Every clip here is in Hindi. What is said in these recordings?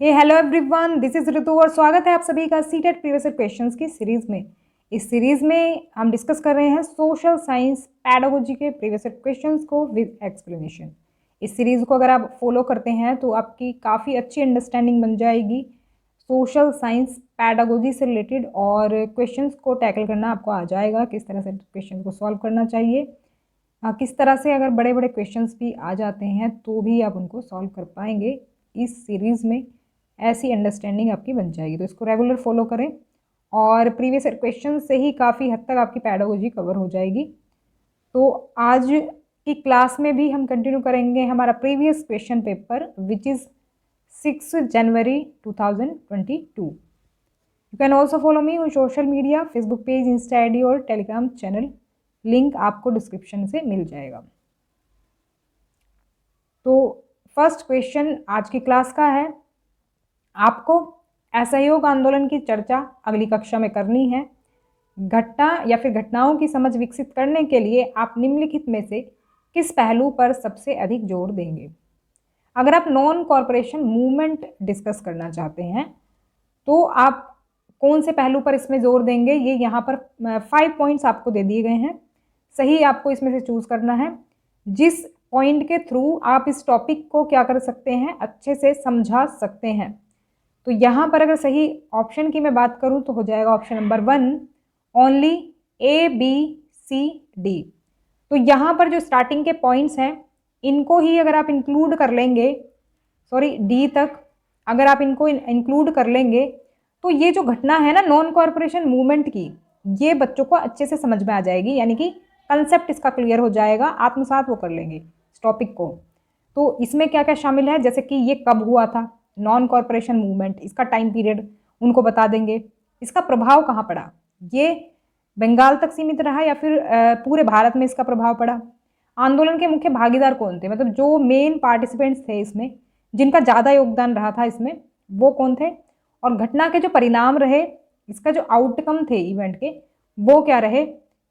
हेलो एवरीवन, दिस इज ऋतु और स्वागत है आप सभी का सीटेट प्रीवियस क्वेश्चंस की सीरीज में। इस सीरीज में हम डिस्कस कर रहे हैं सोशल साइंस पैडागोजी के प्रीवियस क्वेश्चंस को विद एक्सप्लेनेशन। इस सीरीज को अगर आप फॉलो करते हैं तो आपकी काफ़ी अच्छी अंडरस्टैंडिंग बन जाएगी सोशल साइंस पैडागोजी से रिलेटेड, और क्वेश्चंस को टैकल करना आपको आ जाएगा, किस तरह से क्वेश्चन को सॉल्व करना चाहिए, किस तरह से अगर बड़े बड़े क्वेश्चंस भी आ जाते हैं तो भी आप उनको सॉल्व कर पाएंगे। इस सीरीज़ में ऐसी अंडरस्टैंडिंग आपकी बन जाएगी, तो इसको रेगुलर फॉलो करें और प्रीवियस क्वेश्चन से ही काफ़ी हद तक आपकी पैडागोजी कवर हो जाएगी। तो आज की क्लास में भी हम कंटिन्यू करेंगे हमारा previous question paper which is 6 January 2022। You can also follow me on social media, Facebook page, Insta ID और टेलीग्राम चैनल, लिंक आपको डिस्क्रिप्शन से मिल जाएगा। तो फर्स्ट क्वेश्चन आज की क्लास का है, आपको असहयोग आंदोलन की चर्चा अगली कक्षा में करनी है। घटना या फिर घटनाओं की समझ विकसित करने के लिए आप निम्नलिखित में से किस पहलू पर सबसे अधिक जोर देंगे। अगर आप नॉन कॉरपोरेशन मूवमेंट डिस्कस करना चाहते हैं तो आप कौन से पहलू पर इसमें जोर देंगे, ये यहाँ पर 5 पॉइंट्स आपको दे दिए गए हैं। सही आपको इसमें से चूज करना है जिस पॉइंट के थ्रू आप इस टॉपिक को क्या कर सकते हैं, अच्छे से समझा सकते हैं। तो यहाँ पर अगर सही ऑप्शन की मैं बात करूँ तो हो जाएगा option number 1 only A, B, C, D। तो यहाँ पर जो स्टार्टिंग के पॉइंट्स हैं इनको ही अगर आप इंक्लूड कर लेंगे, सॉरी D तक अगर आप इनको इंक्लूड कर लेंगे तो ये जो घटना है ना नॉन कॉरपोरेशन मूवमेंट की, ये बच्चों को अच्छे से समझ में आ जाएगी, यानी कि कंसेप्ट इसका क्लियर हो जाएगा, आत्मसात वो कर लेंगे इस टॉपिक को। तो इसमें क्या क्या शामिल है, जैसे कि ये कब हुआ था नॉन कॉरपोरेशन मूवमेंट, इसका टाइम पीरियड उनको बता देंगे, इसका प्रभाव कहाँ पड़ा, ये बंगाल तक सीमित रहा या फिर पूरे भारत में इसका प्रभाव पड़ा, आंदोलन के मुख्य भागीदार कौन थे, मतलब जो मेन पार्टिसिपेंट्स थे इसमें, जिनका ज़्यादा योगदान रहा था इसमें, वो कौन थे, और घटना के जो परिणाम रहे, इसका जो आउटकम थे इवेंट के, वो क्या रहे।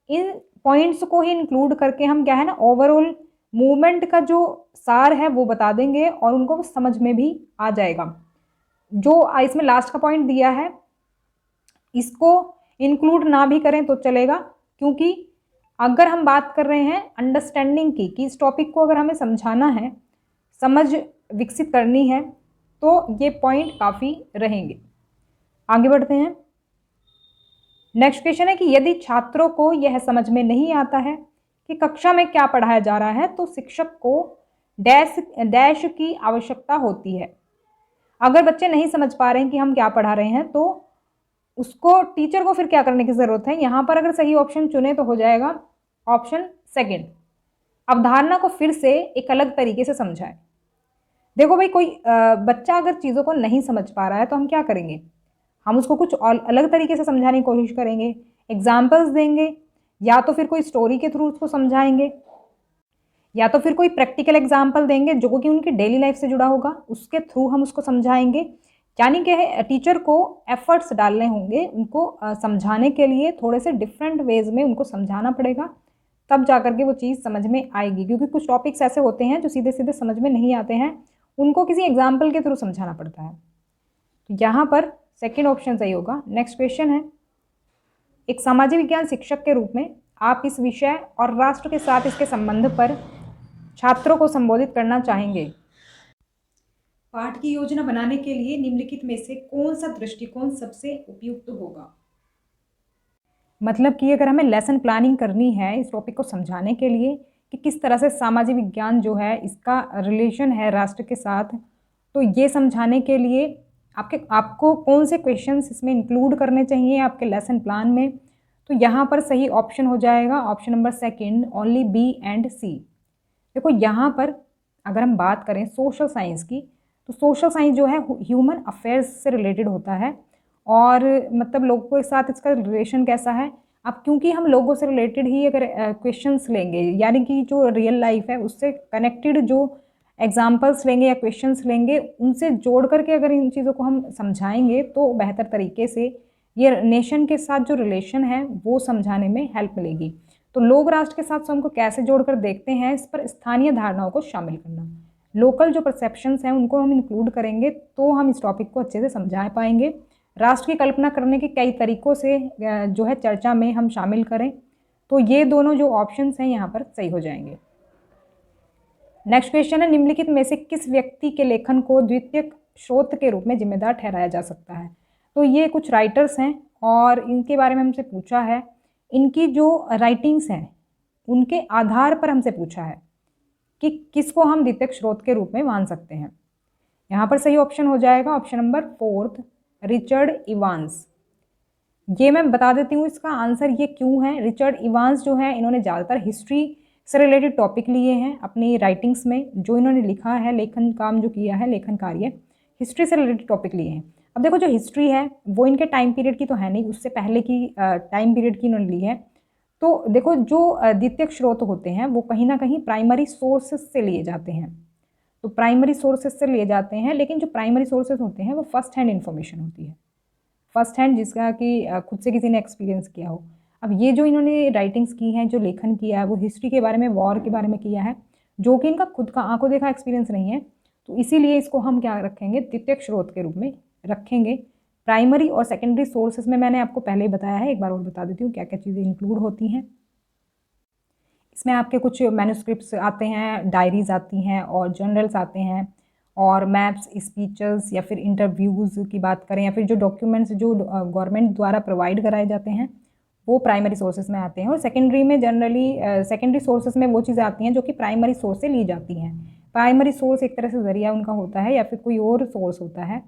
इन पॉइंट्स को ही इंक्लूड करके हम क्या है ना ओवरऑल मूवमेंट का जो सार है वो बता देंगे और उनको समझ में भी आ जाएगा। जो इसमें लास्ट का पॉइंट दिया है इसको इंक्लूड ना भी करें तो चलेगा, क्योंकि अगर हम बात कर रहे हैं अंडरस्टैंडिंग की कि इस टॉपिक को अगर हमें समझाना है, समझ विकसित करनी है, तो ये पॉइंट काफ़ी रहेंगे। आगे बढ़ते हैं। नेक्स्ट क्वेश्चन है कि यदि छात्रों को यह समझ में नहीं आता है कि कक्षा में क्या पढ़ाया जा रहा है तो शिक्षक को डैश की आवश्यकता होती है। अगर बच्चे नहीं समझ पा रहे हैं कि हम क्या पढ़ा रहे हैं तो उसको टीचर को फिर क्या करने की ज़रूरत है। यहाँ पर अगर सही ऑप्शन चुने तो हो जाएगा ऑप्शन सेकंड, अवधारणा को फिर से एक अलग तरीके से समझाएं। देखो भाई, कोई बच्चा अगर चीज़ों को नहीं समझ पा रहा है तो हम क्या करेंगे, हम उसको कुछ अलग तरीके से समझाने की कोशिश करेंगे, एग्जाम्पल्स देंगे, या तो फिर कोई स्टोरी के थ्रू उसको समझाएंगे, या तो फिर कोई प्रैक्टिकल एग्जाम्पल देंगे जो कि उनकी डेली लाइफ से जुड़ा होगा, उसके थ्रू हम उसको समझाएंगे। यानी कि टीचर को एफर्ट्स डालने होंगे उनको समझाने के लिए, थोड़े से डिफरेंट वेज में उनको समझाना पड़ेगा, तब जा करके वो चीज़ समझ में आएगी। क्योंकि कुछ टॉपिक्स ऐसे होते हैं जो सीधे सीधे समझ में नहीं आते हैं, उनको किसी एग्जाम्पल के थ्रू समझाना पड़ता है। तो यहाँ पर सेकेंड ऑप्शन सही होगा। नेक्स्ट क्वेश्चन है, एक सामाजिक विज्ञान शिक्षक के रूप में आप इस विषय और राष्ट्र के साथ इसके संबंध पर छात्रों को संबोधित करना चाहेंगे। पाठ की योजना बनाने के लिए निम्नलिखित में से कौन सा दृष्टिकोण सबसे उपयुक्त होगा। मतलब कि अगर हमें लेसन प्लानिंग करनी है इस टॉपिक को समझाने के लिए कि किस तरह से सामाजिक विज्ञान जो है इसका रिलेशन है राष्ट्र के साथ, तो ये समझाने के लिए आपको कौन से क्वेश्चंस इसमें इंक्लूड करने चाहिए आपके लेसन प्लान में। तो यहाँ पर सही ऑप्शन हो जाएगा option number second, only B and C। देखो यहाँ पर अगर हम बात करें सोशल साइंस की, तो सोशल साइंस जो है ह्यूमन अफेयर्स से रिलेटेड होता है, और मतलब लोगों के साथ इसका रिलेशन कैसा है। अब क्योंकि हम लोगों से रिलेटेड ही अगर क्वेश्चंस लेंगे, यानी कि जो रियल लाइफ है उससे कनेक्टेड जो एग्जाम्पल्स लेंगे या क्वेश्चंस लेंगे, उनसे जोड़ करके अगर इन चीज़ों को हम समझाएंगे तो बेहतर तरीके से ये नेशन के साथ जो रिलेशन है वो समझाने में हेल्प मिलेगी। तो लोग राष्ट्र के साथ स्वयं को कैसे जोड़कर देखते हैं, इस पर स्थानीय धारणाओं को शामिल करना। लोकल जो परसेप्शंस हैं उनको हम इंक्लूड करेंगे तो हम इस टॉपिक को अच्छे से समझा पाएंगे। राष्ट्र की कल्पना करने के कई तरीकों से जो है चर्चा में हम शामिल करें, तो ये दोनों जो ऑप्शंस हैं यहाँ पर सही हो जाएंगे। नेक्स्ट क्वेश्चन है, निम्नलिखित में से किस व्यक्ति के लेखन को द्वितीयक स्रोत के रूप में जिम्मेदार ठहराया जा सकता है? तो ये कुछ राइटर्स हैं और इनके बारे में हमसे पूछा है, इनकी जो राइटिंग्स हैं उनके आधार पर हमसे पूछा है कि किसको हम द्वितीयक स्रोत के रूप में मान सकते हैं। यहाँ पर सही ऑप्शन हो जाएगा ऑप्शन नंबर 4, रिचर्ड इवांस। ये मैं बता देती हूँ इसका आंसर ये क्यों है। रिचर्ड इवांस जो है इन्होंने ज़्यादातर हिस्ट्री से रिलेटेड टॉपिक लिए हैं अपनी राइटिंग्स में, जो इन्होंने लिखा है, लेखन काम जो किया है, लेखन कार्य हिस्ट्री से रिलेटेड टॉपिक लिए हैं। अब देखो जो हिस्ट्री है वो इनके टाइम पीरियड की तो है नहीं, उससे पहले की टाइम पीरियड की इन्होंने ली है। तो देखो जो द्वितीयक स्रोत होते हैं वो कहीं ना कहीं प्राइमरी सोर्सेज से लिए जाते हैं, तो प्राइमरी सोर्सेज से लिए जाते हैं, लेकिन जो प्राइमरी सोर्सेज होते हैं वो फर्स्ट हैंड इन्फॉर्मेशन होती है, फर्स्ट हैंड जिसका कि खुद से किसी ने एक्सपीरियंस किया हो। अब ये जो इन्होंने राइटिंग्स की हैं, जो लेखन किया है, वो हिस्ट्री के बारे में, वॉर के बारे में किया है, जो कि इनका खुद का आंखों देखा एक्सपीरियंस नहीं है, तो इसीलिए इसको हम क्या रखेंगे, द्वितीयक स्रोत के रूप में रखेंगे। प्राइमरी और सेकेंडरी सोर्सेज में मैंने आपको पहले ही बताया है, एक बार और बता देती हूँ क्या क्या चीज़ें इंक्लूड होती हैं। इसमें आपके कुछ मैन्युस्क्रिप्ट्स आते हैं, डायरीज आती हैं और जर्नल्स आते हैं, और मैप्स, स्पीचेस या फिर इंटरव्यूज़ की बात करें, या फिर जो डॉक्यूमेंट्स जो गवर्नमेंट द्वारा प्रोवाइड कराए जाते हैं वो प्राइमरी सोर्सेज में आते हैं। और सेकेंडरी में जनरली सेकेंडरी सोर्सेज में वो चीज़ें आती हैं जो कि प्राइमरी सोर्स से ली जाती हैं। प्राइमरी सोर्स एक तरह से ज़रिया उनका होता है या फिर कोई और सोर्स होता है,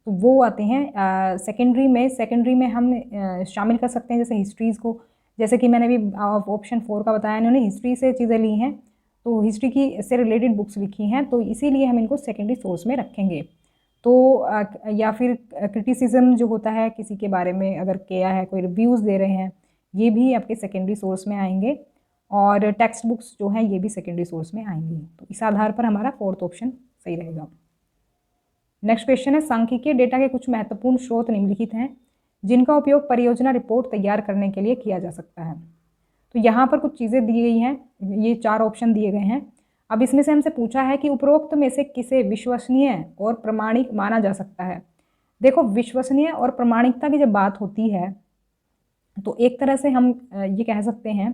तो वो आते हैं सेकेंडरी में। सेकेंडरी में हम शामिल कर सकते हैं जैसे हिस्ट्रीज़ को, जैसे कि मैंने अभी ऑप्शन 4 का बताया, इन्होंने हिस्ट्री से चीज़ें ली हैं, तो हिस्ट्री की से रिलेटेड बुक्स लिखी हैं, तो इसीलिए हम इनको सेकेंडरी सोर्स में रखेंगे। तो या फिर क्रिटिसिज्म जो होता है किसी के बारे में अगर किया है, कोई रिव्यूज़ दे रहे हैं, ये भी आपके सेकेंडरी सोर्स में आएंगे, और टेक्स्ट बुक्स जो हैं ये भी सेकेंडरी सोर्स में आएंगी। तो इस आधार पर हमारा 4th ऑप्शन सही रहेगा। नेक्स्ट क्वेश्चन है, सांख्यिकीय डेटा के कुछ महत्वपूर्ण स्रोत निम्नलिखित हैं जिनका उपयोग परियोजना रिपोर्ट तैयार करने के लिए किया जा सकता है। तो यहाँ पर कुछ चीज़ें दी गई हैं, ये 4 ऑप्शन दिए गए हैं। अब इसमें से हमसे पूछा है कि उपरोक्त में से किसे विश्वसनीय और प्रामाणिक माना जा सकता है। देखो विश्वसनीय और प्रामाणिकता की जब बात होती है तो एक तरह से हम ये कह सकते हैं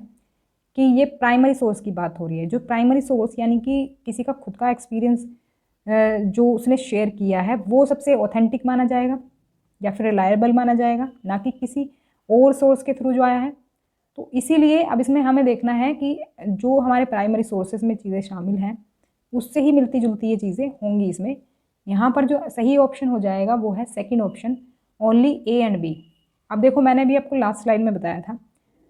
कि ये प्राइमरी सोर्स की बात हो रही है। जो प्राइमरी सोर्स यानी कि किसी का खुद का एक्सपीरियंस जो उसने शेयर किया है वो सबसे ऑथेंटिक माना जाएगा या फिर रिलायबल माना जाएगा, ना कि किसी और सोर्स के थ्रू जो आया है। तो इसीलिए अब इसमें हमें देखना है कि जो हमारे प्राइमरी सोर्सेज में चीज़ें शामिल हैं उससे ही मिलती जुलती ये चीज़ें होंगी इसमें। यहाँ पर जो सही ऑप्शन हो जाएगा वो है second option, only A and B. अब देखो मैंने भी आपको लास्ट स्लाइड में बताया था,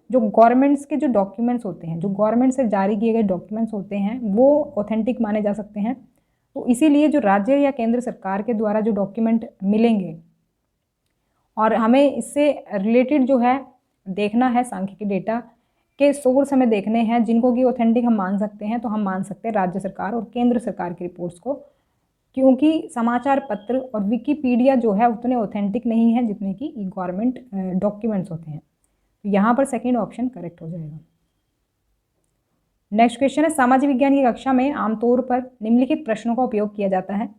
जो गवर्नमेंट्स के जो डॉक्यूमेंट्स होते हैं, जो गवर्नमेंट से जारी किए गए डॉक्यूमेंट्स होते हैं वो ऑथेंटिक माने जा सकते हैं। तो इसीलिए जो राज्य या केंद्र सरकार के द्वारा जो डॉक्यूमेंट मिलेंगे और हमें इससे रिलेटेड जो है देखना है, सांख्यिकी डेटा के सोर्स हमें देखने हैं जिनको कि ऑथेंटिक हम मान सकते हैं, तो हम मान सकते हैं राज्य सरकार और केंद्र सरकार की रिपोर्ट्स को, क्योंकि समाचार पत्र और विकिपीडिया जो है उतने ऑथेंटिक नहीं है जितने कि गवर्नमेंट डॉक्यूमेंट्स होते हैं। तो यहाँ पर सेकेंड ऑप्शन करेक्ट हो जाएगा। नेक्स्ट क्वेश्चन है, सामाजिक विज्ञान की कक्षा में आमतौर पर निम्नलिखित प्रश्नों का उपयोग किया जाता है,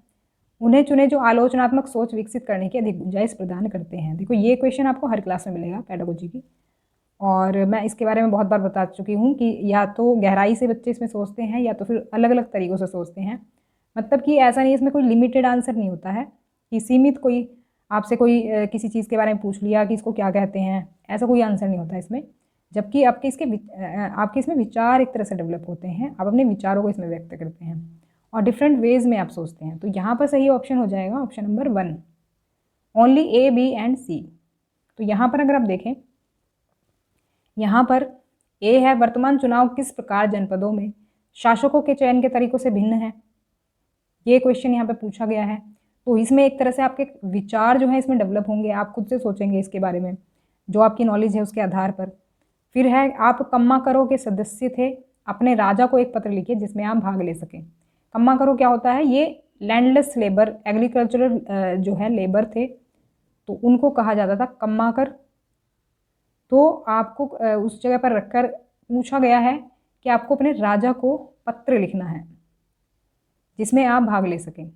उन्हें चुने जो आलोचनात्मक सोच विकसित करने की अधिक गुंजाइश प्रदान करते हैं। देखो ये क्वेश्चन आपको हर क्लास में मिलेगा पेडागोजी की, और मैं इसके बारे में बहुत बार बता चुकी हूँ कि या तो गहराई से बच्चे इसमें सोचते हैं या तो फिर अलग अलग तरीक़ों से सोचते हैं। मतलब कि ऐसा नहीं, इसमें कोई लिमिटेड आंसर नहीं होता है कि सीमित कोई आपसे कोई किसी चीज़ के बारे में पूछ लिया कि इसको क्या कहते हैं, ऐसा कोई आंसर नहीं होता इसमें। जबकि आपके इसमें विचार एक तरह से डेवलप होते हैं, आप अपने विचारों को इसमें व्यक्त करते हैं और डिफरेंट वेज में आप सोचते हैं। तो यहाँ पर सही ऑप्शन हो जाएगा option number 1, only A, B and C. तो यहाँ पर अगर आप देखें, यहाँ पर ए है, वर्तमान चुनाव किस प्रकार जनपदों में शासकों के चयन के तरीकों से भिन्न है, ये क्वेश्चन यहाँ पे पूछा गया है। तो इसमें एक तरह से आपके विचार जो है इसमें डेवलप होंगे, आप खुद से सोचेंगे इसके बारे में, जो आपकी नॉलेज है उसके आधार पर। फिर है, आप कम्मा करो के सदस्य थे, अपने राजा को एक पत्र लिखिए जिसमें आप भाग ले सकें। कम्मा करो क्या होता है, ये लैंडलेस लेबर, एग्रीकल्चरल जो है लेबर थे, तो उनको कहा जाता था कम्मा कर। तो आपको उस जगह पर रखकर पूछा गया है कि आपको अपने राजा को पत्र लिखना है। जिसमें आप भाग ले सकें।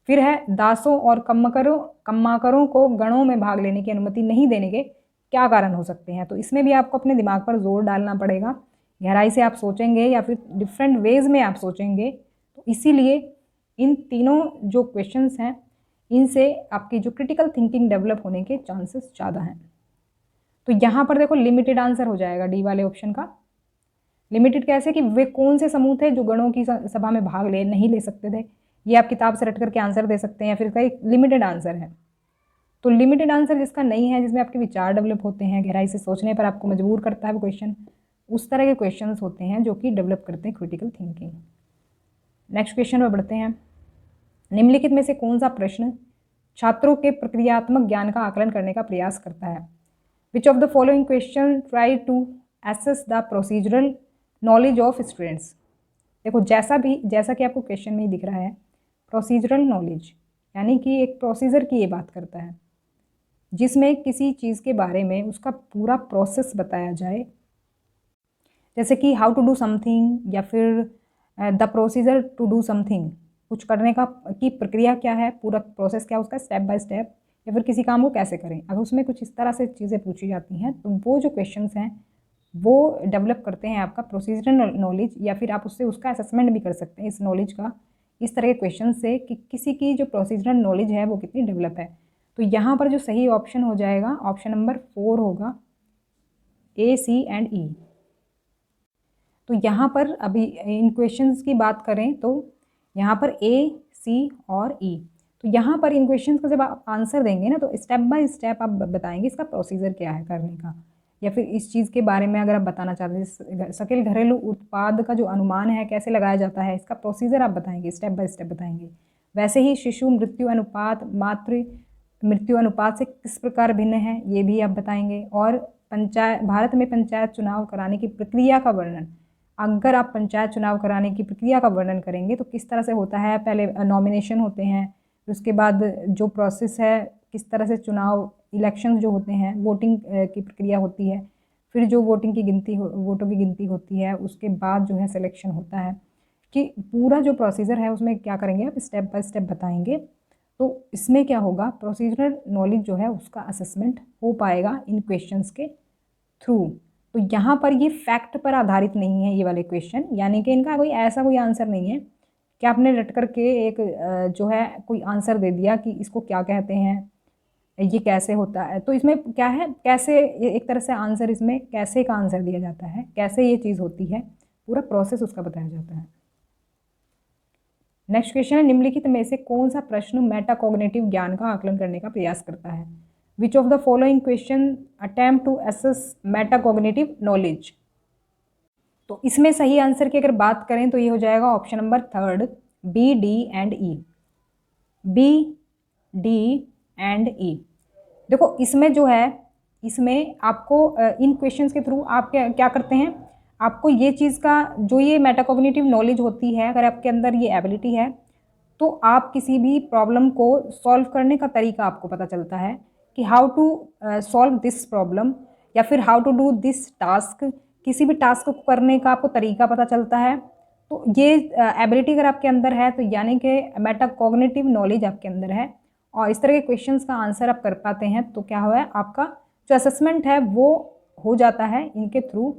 फिर है दासों और कम्माकरों को गणों में भाग लेने की अनुमति नहीं देने के क्या कारण हो सकते हैं। तो इसमें भी आपको अपने दिमाग पर जोर डालना पड़ेगा, गहराई से आप सोचेंगे या फिर डिफरेंट वेज में आप सोचेंगे। तो इसीलिए इन तीनों जो क्वेश्चंस हैं इनसे आपकी जो क्रिटिकल थिंकिंग डेवलप होने के चांसेस ज़्यादा हैं। तो यहाँ पर देखो लिमिटेड आंसर हो जाएगा डी वाले ऑप्शन का। लिमिटेड कैसे कि वे कौन से समूह थे जो गणों की सभा में भाग नहीं ले सकते थे। ये आप किताब से रट करके आंसर दे सकते हैं या फिर इसका एक लिमिटेड आंसर है। तो लिमिटेड आंसर जिसका नहीं है, जिसमें आपके विचार डेवलप होते हैं, गहराई से सोचने पर आपको मजबूर करता है वो क्वेश्चन, उस तरह के क्वेश्चंस होते हैं जो कि डेवलप करते हैं क्रिटिकल थिंकिंग। नेक्स्ट क्वेश्चन पर बढ़ते हैं। निम्नलिखित में से कौन सा प्रश्न छात्रों के प्रक्रियात्मक ज्ञान का आकलन करने का प्रयास करता है। Which of the following question try to assess the procedural knowledge of students. देखो जैसा कि आपको क्वेश्चन में ही दिख रहा है, प्रोसीजरल नॉलेज यानी कि एक प्रोसीजर की ये बात करता है जिसमें किसी चीज़ के बारे में उसका पूरा प्रोसेस बताया जाए, जैसे कि हाउ टू डू समथिंग या फिर the procedure to do something, कुछ करने का की प्रक्रिया क्या है, पूरा प्रोसेस क्या है उसका, स्टेप बाय स्टेप, या फिर किसी काम को कैसे करें। अगर उसमें कुछ इस तरह से चीज़ें पूछी जाती हैं तो वो जो क्वेश्चंस हैं वो डेवलप करते हैं आपका प्रोसीजरल नॉलेज, या फिर आप उससे उसका असेसमेंट भी कर सकते हैं इस नॉलेज का, इस तरह के क्वेश्चन से कि किसी की जो प्रोसीजरल नॉलेज है वो कितनी डेवलप है। तो यहाँ पर जो सही ऑप्शन हो जाएगा ऑप्शन नंबर 4 होगा, A, C एंड E। तो यहाँ पर अभी इन क्वेश्चंस की बात करें तो यहाँ पर A, C और E। तो यहाँ पर इन क्वेश्चंस का जब आप आंसर देंगे ना तो स्टेप बाय स्टेप आप बताएंगे इसका प्रोसीजर क्या है करने का, या फिर इस चीज़ के बारे में अगर आप बताना चाहते हैं सकल घरेलू उत्पाद का जो अनुमान है कैसे लगाया जाता है, इसका प्रोसीजर आप बताएंगे, स्टेप बाय स्टेप बताएंगे। वैसे ही शिशु मृत्यु अनुपात मातृ मृत्यु अनुपात से किस प्रकार भिन्न है ये भी आप बताएंगे। और भारत में पंचायत चुनाव कराने की प्रक्रिया का वर्णन, अगर आप पंचायत चुनाव कराने की प्रक्रिया का वर्णन करेंगे तो किस तरह से होता है। पहले नॉमिनेशन होते हैं, उसके बाद जो प्रोसेस है किस तरह से चुनाव इलेक्शंस जो होते हैं, वोटिंग की प्रक्रिया होती है, फिर जो वोटों की गिनती होती है, उसके बाद जो है सिलेक्शन होता है, कि पूरा जो प्रोसीजर है उसमें क्या करेंगे आप स्टेप बाय स्टेप बताएंगे। तो इसमें क्या होगा, प्रोसीजरल नॉलेज जो है उसका असेसमेंट हो पाएगा इन क्वेश्चंस के थ्रू। तो यहाँ पर ये फैक्ट पर आधारित नहीं है ये वाले क्वेश्चन, यानी कि इनका कोई आंसर नहीं है कि आपने रट करके एक जो है कोई आंसर दे दिया कि इसको क्या कहते हैं, ये कैसे होता है। तो इसमें क्या है, कैसे एक तरह से आंसर, इसमें कैसे का आंसर दिया जाता है, कैसे ये चीज़ होती है, पूरा प्रोसेस उसका बताया जाता है। नेक्स्ट क्वेश्चन है, निम्नलिखित में से कौन सा प्रश्न मेटाकॉग्निटिव ज्ञान का आकलन करने का प्रयास करता है। Which of the following question attempt to assess metacognitive knowledge. तो इसमें सही आंसर की अगर बात करें तो ये हो जाएगा option number 3 B, D and E। B, D and E। देखो इसमें जो है, इसमें आपको इन क्वेश्चंस के थ्रू आप क्या करते हैं, आपको ये चीज़ का जो ये मेटाकॉग्निटिव नॉलेज होती है, अगर आपके अंदर ये एबिलिटी है तो आप किसी भी प्रॉब्लम को सॉल्व करने का तरीका आपको पता चलता है कि how to solve this problem, या फिर how to do this task, किसी भी टास्क को करने का आपको तरीका पता चलता है। तो ये एबिलिटी अगर आपके अंदर है तो यानी कि मेटाकॉग्निटिव नॉलेज आपके अंदर है, और इस तरह के क्वेश्चंस का आंसर आप कर पाते हैं तो क्या हुआ है, आपका जो असेसमेंट है वो हो जाता है इनके थ्रू,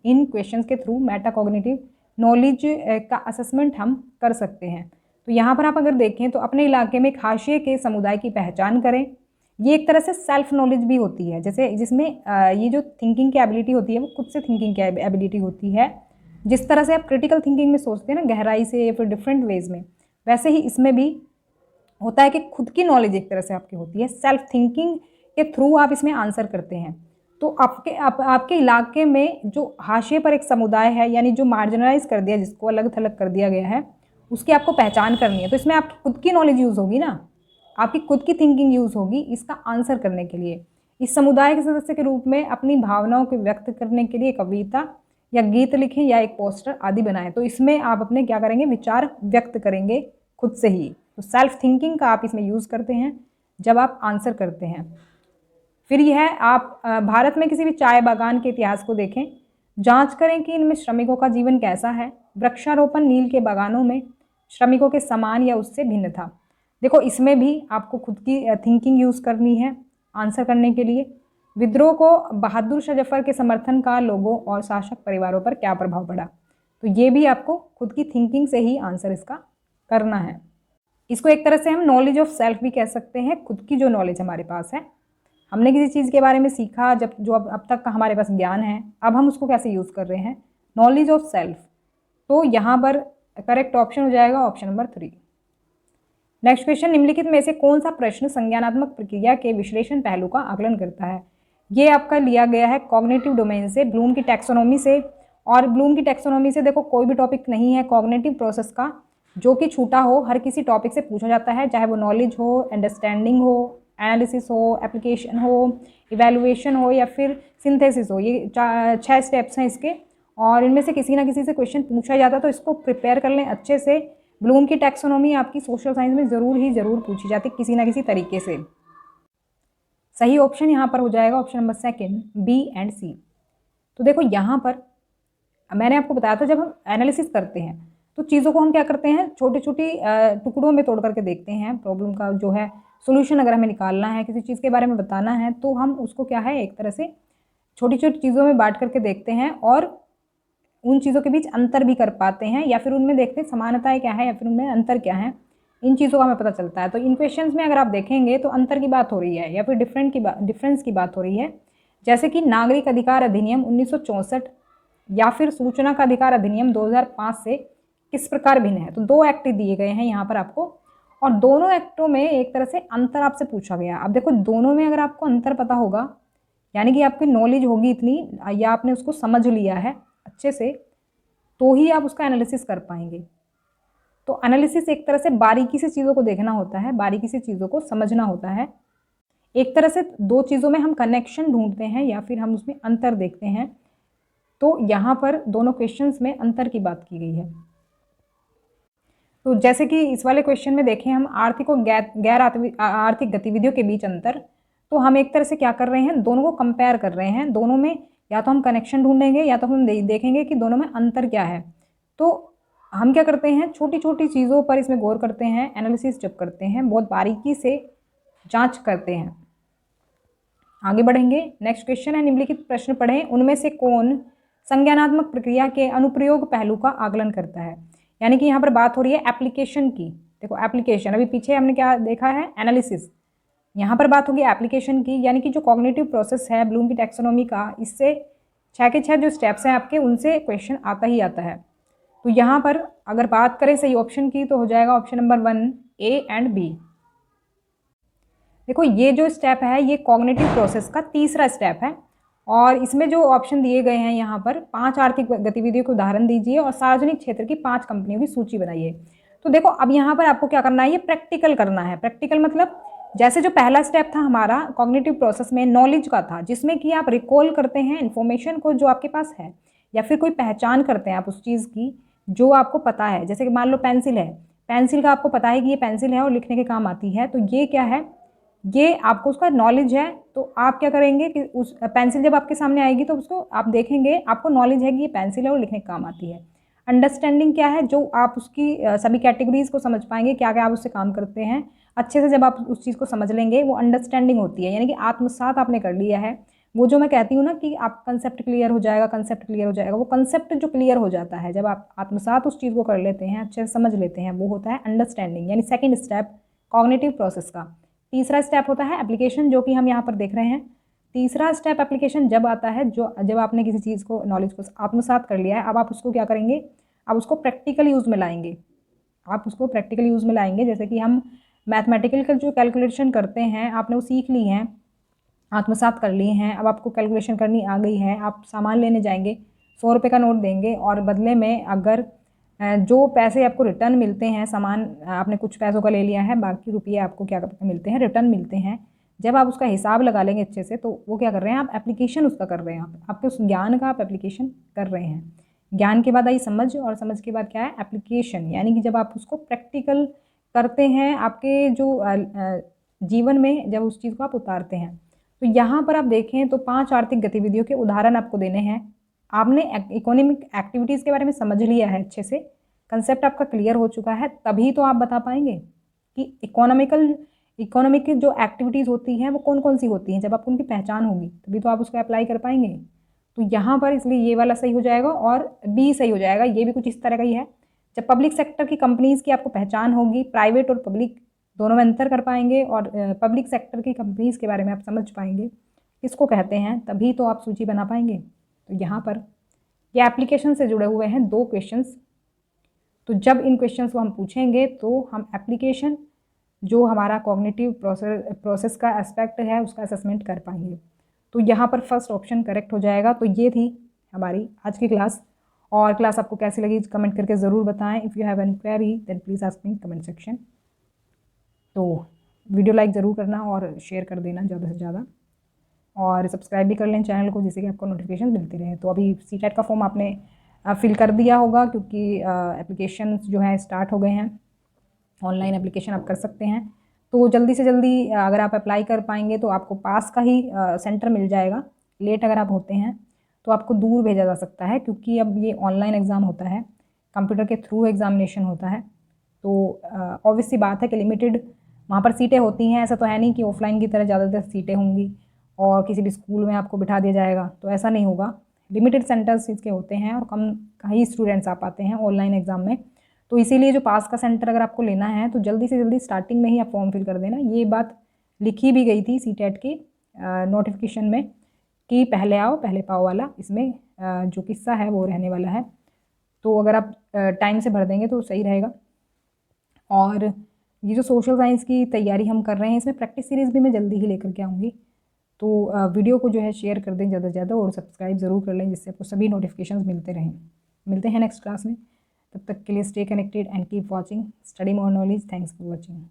इन क्वेश्चंस के थ्रू मेटाकॉग्निटिव नॉलेज का असेसमेंट हम कर सकते हैं। तो यहाँ पर आप अगर देखें तो अपने इलाके में एक हाशिए के समुदाय की पहचान करें, ये एक तरह से सेल्फ नॉलेज भी होती है, जैसे जिसमें ये जो थिंकिंग की एबिलिटी होती है वो खुद से थिंकिंग की एबिलिटी होती है। जिस तरह से आप क्रिटिकल थिंकिंग में सोचते हैं ना गहराई से या फिर डिफरेंट वेज में, वैसे ही इसमें भी होता है कि खुद की नॉलेज एक तरह से आपकी होती है, सेल्फ थिंकिंग के थ्रू आप इसमें आंसर करते हैं। तो आपके इलाके में जो हाशिए पर एक समुदाय है, यानी जो मार्जिनलाइज कर दिया, जिसको अलग थलग कर दिया गया है, उसकी आपको पहचान करनी है। तो इसमें आपकी खुद की नॉलेज यूज़ होगी ना, आपकी खुद की थिंकिंग यूज़ होगी इसका आंसर करने के लिए। इस समुदाय के सदस्य के रूप में अपनी भावनाओं को व्यक्त करने के लिए कविता या गीत लिखें या एक पोस्टर आदि बनाएं। तो इसमें आप अपने क्या करेंगे, विचार व्यक्त करेंगे खुद से ही। तो सेल्फ थिंकिंग का आप इसमें यूज़ करते हैं जब आप आंसर करते हैं। फिर यह है, आप भारत में किसी भी चाय बागान के इतिहास को देखें, जांच करें कि इनमें श्रमिकों का जीवन कैसा है। वृक्षारोपण नील के बागानों में श्रमिकों के समान या उससे भिन्न था। देखो इसमें भी आपको खुद की थिंकिंग यूज़ करनी है आंसर करने के लिए। विद्रोह को बहादुर शाह जफर के समर्थन का लोगों और शासक परिवारों पर क्या प्रभाव पड़ा, तो ये भी आपको खुद की थिंकिंग से ही आंसर इसका करना है। इसको एक तरह से हम नॉलेज ऑफ सेल्फ भी कह सकते हैं, खुद की जो नॉलेज हमारे पास है, हमने किसी चीज़ के बारे में सीखा, जब जो अब तक का हमारे पास ज्ञान है, अब हम उसको कैसे यूज़ कर रहे हैं, नॉलेज ऑफ सेल्फ। तो यहाँ पर करेक्ट ऑप्शन हो जाएगा ऑप्शन नंबर 3। नेक्स्ट क्वेश्चन, निम्नलिखित में से कौन सा प्रश्न संज्ञानात्मक प्रक्रिया के विश्लेषण पहलू का आकलन करता है। ये आपका लिया गया है कॉग्निटिव डोमेन से, ब्लूम की टैक्सोनॉमी से। और ब्लूम की टैक्सोनॉमी से देखो कोई भी टॉपिक नहीं है कॉग्निटिव प्रोसेस का जो कि छूटा हो, हर किसी टॉपिक से पूछा जाता है, चाहे वो नॉलेज हो, अंडरस्टैंडिंग हो, एनालिसिस हो, एप्लीकेशन हो, इवैल्यूएशन हो या फिर सिंथेसिस हो। ये 6 स्टेप्स हैं इसके, और इनमें से किसी ना किसी से क्वेश्चन पूछा जाता है, तो इसको प्रिपेयर कर लें अच्छे से। ब्लूम की टैक्सोनॉमी आपकी सोशल साइंस में ज़रूर पूछी जाती है किसी ना किसी तरीके से। सही ऑप्शन यहाँ पर हो जाएगा option number 2 B and C. तो देखो यहाँ पर मैंने आपको बताया था जब हम एनालिसिस करते हैं तो चीज़ों को हम क्या करते हैं, छोटी छोटी टुकड़ों में तोड़ करके देखते हैं। प्रॉब्लम का जो है सोल्यूशन अगर हमें निकालना है, किसी चीज़ के बारे में बताना है, तो हम उसको क्या है एक तरह से छोटी छोटी चीज़ों में बांट करके देखते हैं और उन चीज़ों के बीच अंतर भी कर पाते हैं, या फिर उनमें देखते हैं समानताएं क्या है या फिर उनमें अंतर क्या है, इन चीज़ों का हमें पता चलता है। तो इन क्वेश्चंस में अगर आप देखेंगे तो अंतर की बात हो रही है या फिर डिफरेंस की बात हो रही है, जैसे कि नागरिक अधिकार अधिनियम 1964 या फिर सूचना का अधिकार अधिनियम 2005 से किस प्रकार भिन्न है। तो 2 एक्ट दिए गए हैं यहाँ पर आपको, और दोनों एक्टों में एक तरह से अंतर आपसे पूछा गया। अब देखो दोनों में अगर आपको अंतर पता होगा, यानी कि आपकी नॉलेज होगी इतनी या आपने उसको समझ लिया है अच्छे से, तो ही आप उसका एनालिसिस कर पाएंगे। तो एनालिसिस एक तरह से बारीकी से चीज़ों को देखना होता है, बारीकी से चीज़ों को समझना होता है। एक तरह से 2 चीज़ों में हम कनेक्शन ढूंढते हैं या फिर हम उसमें अंतर देखते हैं। तो यहाँ पर दोनों क्वेश्चंस में अंतर की बात की गई है। तो जैसे कि इस वाले क्वेश्चन में देखें हम आर्थिक और गैर आर्थिक गतिविधियों के बीच अंतर, तो हम एक तरह से क्या कर रहे हैं, दोनों को कंपेयर कर रहे हैं। दोनों में या तो हम कनेक्शन ढूंढेंगे या तो हम देखेंगे कि दोनों में अंतर क्या है। तो हम क्या करते हैं, छोटी छोटी चीज़ों पर इसमें गौर करते हैं, एनालिसिस जब करते हैं बहुत बारीकी से जांच करते हैं। आगे बढ़ेंगे, नेक्स्ट क्वेश्चन है, निम्नलिखित प्रश्न पढ़ें, उनमें से कौन संज्ञानात्मक प्रक्रिया के अनुप्रयोग पहलू का आकलन करता है। यानी कि यहाँ पर बात हो रही है एप्लीकेशन की। देखो एप्लीकेशन, अभी पीछे हमने क्या देखा है, एनालिसिस, यहाँ पर बात होगी एप्लीकेशन की। यानी कि जो कॉग्निटिव प्रोसेस है ब्लूम की टैक्सोनॉमी का, इससे 6 के 6 जो स्टेप्स हैं आपके, उनसे क्वेश्चन आता ही आता है। तो यहाँ पर अगर बात करें सही ऑप्शन की तो हो जाएगा option number 1 A and B. देखो ये जो स्टेप है ये कॉग्निटिव प्रोसेस का तीसरा स्टेप है, और इसमें जो ऑप्शन दिए गए हैं यहाँ पर 5 आर्थिक गतिविधियों के उदाहरण दीजिए और सार्वजनिक क्षेत्र की 5 कंपनियों की सूची बनाइए। तो देखो अब यहाँ पर आपको क्या करना है, ये प्रैक्टिकल करना है। प्रैक्टिकल मतलब जैसे जो पहला स्टेप था हमारा कॉग्निटिव प्रोसेस में नॉलेज का था, जिसमें कि आप रिकॉल करते हैं इन्फॉर्मेशन को जो आपके पास है, या फिर कोई पहचान करते हैं आप उस चीज़ की जो आपको पता है। जैसे कि मान लो पेंसिल है, पेंसिल का आपको पता है कि ये पेंसिल है और लिखने के काम आती है, तो ये क्या है, ये आपको उसका नॉलेज है। तो आप क्या करेंगे कि उस पेंसिल जब आपके सामने आएगी तो उसको आप देखेंगे, आपको नॉलेज है कि ये पेंसिल है और लिखने के काम आती है। अंडरस्टैंडिंग क्या है, जो आप उसकी सभी कैटेगरीज को समझ पाएंगे, क्या क्या आप उससे काम करते हैं अच्छे से। जब आप उस चीज़ को समझ लेंगे वो अंडरस्टैंडिंग होती है, यानी कि आत्मसात आपने कर लिया है। वो जो मैं कहती हूँ ना कि आप कंसेप्ट क्लियर हो जाएगा, कंसेप्ट क्लियर हो जाएगा, वो कंसेप्ट जो क्लियर हो जाता है जब आप आत्मसात उस चीज़ को कर लेते हैं, अच्छे से समझ लेते हैं, वो होता है अंडरस्टैंडिंग, यानी सेकेंड स्टेप कॉग्निटिव प्रोसेस का। तीसरा स्टेप होता है एप्लीकेशन, जो कि हम यहाँ पर देख रहे हैं। तीसरा स्टेप एप्लीकेशन जब आता है, जब आपने किसी चीज़ को, नॉलेज को आत्मसात कर लिया है, अब आप उसको क्या करेंगे, अब उसको प्रैक्टिकल यूज़ में लाएंगे। आप उसको प्रैक्टिकल यूज़ में लाएंगे, जैसे कि हम मैथमेटिकल का जो कैलकुलेशन करते हैं, आपने वो सीख ली हैं, आत्मसात कर लिए हैं, अब आपको कैलकुलेशन करनी आ गई है। आप सामान लेने जाएंगे, 100 रुपये का नोट देंगे और बदले में अगर जो पैसे आपको रिटर्न मिलते हैं, सामान आपने कुछ पैसों का ले लिया है, बाकी रुपये आपको क्या मिलते हैं, रिटर्न मिलते हैं। जब आप उसका हिसाब लगा लेंगे अच्छे से, तो वो क्या कर रहे हैं, आप एप्लीकेशन उसका कर रहे हैं, आपके उस ज्ञान का आप एप्लीकेशन कर रहे हैं। ज्ञान के बाद आई समझ, और समझ के बाद क्या है एप्लीकेशन, यानी कि जब आप उसको प्रैक्टिकल करते हैं आपके जो जीवन में, जब उस चीज़ को आप उतारते हैं। तो यहाँ पर आप देखें तो 5 आर्थिक गतिविधियों के उदाहरण आपको देने हैं। आपने इकोनॉमिक एक्टिविटीज़ के बारे में समझ लिया है अच्छे से, कंसेप्ट आपका क्लियर हो चुका है, तभी तो आप बता पाएंगे कि इकोनॉमिक की जो एक्टिविटीज़ होती हैं वो कौन कौन सी होती हैं। जब आपको उनकी पहचान होगी तभी तो आप उसको अप्लाई कर पाएंगे। तो यहाँ पर इसलिए ये वाला सही हो जाएगा और बी सही हो जाएगा। ये भी कुछ इस तरह का ही है। जब पब्लिक सेक्टर की कंपनीज़ की आपको पहचान होगी, प्राइवेट और पब्लिक दोनों में अंतर कर पाएंगे और पब्लिक सेक्टर की कंपनीज़ के बारे में आप समझ पाएंगे किसको कहते हैं, तभी तो आप सूची बना पाएंगे। तो यहाँ पर ये एप्लीकेशन से जुड़े हुए हैं 2 क्वेश्चंस। तो जब इन क्वेश्चंस को हम पूछेंगे तो हम एप्लीकेशन जो हमारा कॉग्निटिव प्रोसेस का एस्पेक्ट है उसका असेसमेंट कर पाएंगे। तो यहाँ पर फर्स्ट ऑप्शन करेक्ट हो जाएगा। तो ये थी हमारी आज की क्लास। और क्लास आपको कैसी लगी कमेंट करके ज़रूर बताएं। If you have any query then please ask me comment section. तो वीडियो लाइक ज़रूर करना और शेयर कर देना ज़्यादा से ज़्यादा, और सब्सक्राइब भी कर लें चैनल को जिससे कि आपको नोटिफिकेशन मिलती रहे। तो अभी सीटेट का फॉर्म आपने फिल कर दिया होगा क्योंकि एप्लीकेशन जो है स्टार्ट हो गए हैं। ऑनलाइन एप्लीकेशन आप कर सकते हैं। तो जल्दी से जल्दी अगर आप अप्लाई कर पाएंगे तो आपको पास का ही सेंटर मिल जाएगा। लेट अगर आप होते हैं तो आपको दूर भेजा जा सकता है, क्योंकि अब ये ऑनलाइन एग्ज़ाम होता है, कंप्यूटर के थ्रू एग्जामिनेशन होता है। तो ऑब्वियस सी बात है कि लिमिटेड वहाँ पर सीटें होती हैं। ऐसा तो है नहीं कि ऑफलाइन की तरह ज़्यादातर सीटें होंगी और किसी भी स्कूल में आपको बिठा दिया जाएगा, तो ऐसा नहीं होगा। लिमिटेड सेंटर्स इसके होते हैं और कम ही स्टूडेंट्स आ पाते हैं ऑनलाइन एग्ज़ाम में। तो इसीलिए जो पास का सेंटर अगर आपको लेना है तो जल्दी से जल्दी स्टार्टिंग में ही आप फॉर्म फिल कर देना। ये बात लिखी भी गई थी सीटेट की नोटिफिकेशन में कि पहले आओ पहले पाओ वाला, इसमें जो किस्सा है वो रहने वाला है। तो अगर आप टाइम से भर देंगे तो सही रहेगा। और ये जो सोशल साइंस की तैयारी हम कर रहे हैं इसमें प्रैक्टिस सीरीज़ भी मैं जल्दी ही लेकर के आऊँगी। तो वीडियो को जो है शेयर कर दें ज़्यादा से ज़्यादा और सब्सक्राइब ज़रूर कर लें जिससे आपको सभी नोटिफिकेशंस मिलते रहें। मिलते हैं नेक्स्ट क्लास में, तब तक के लिए stay connected and keep watching study more knowledge. Thanks for watching.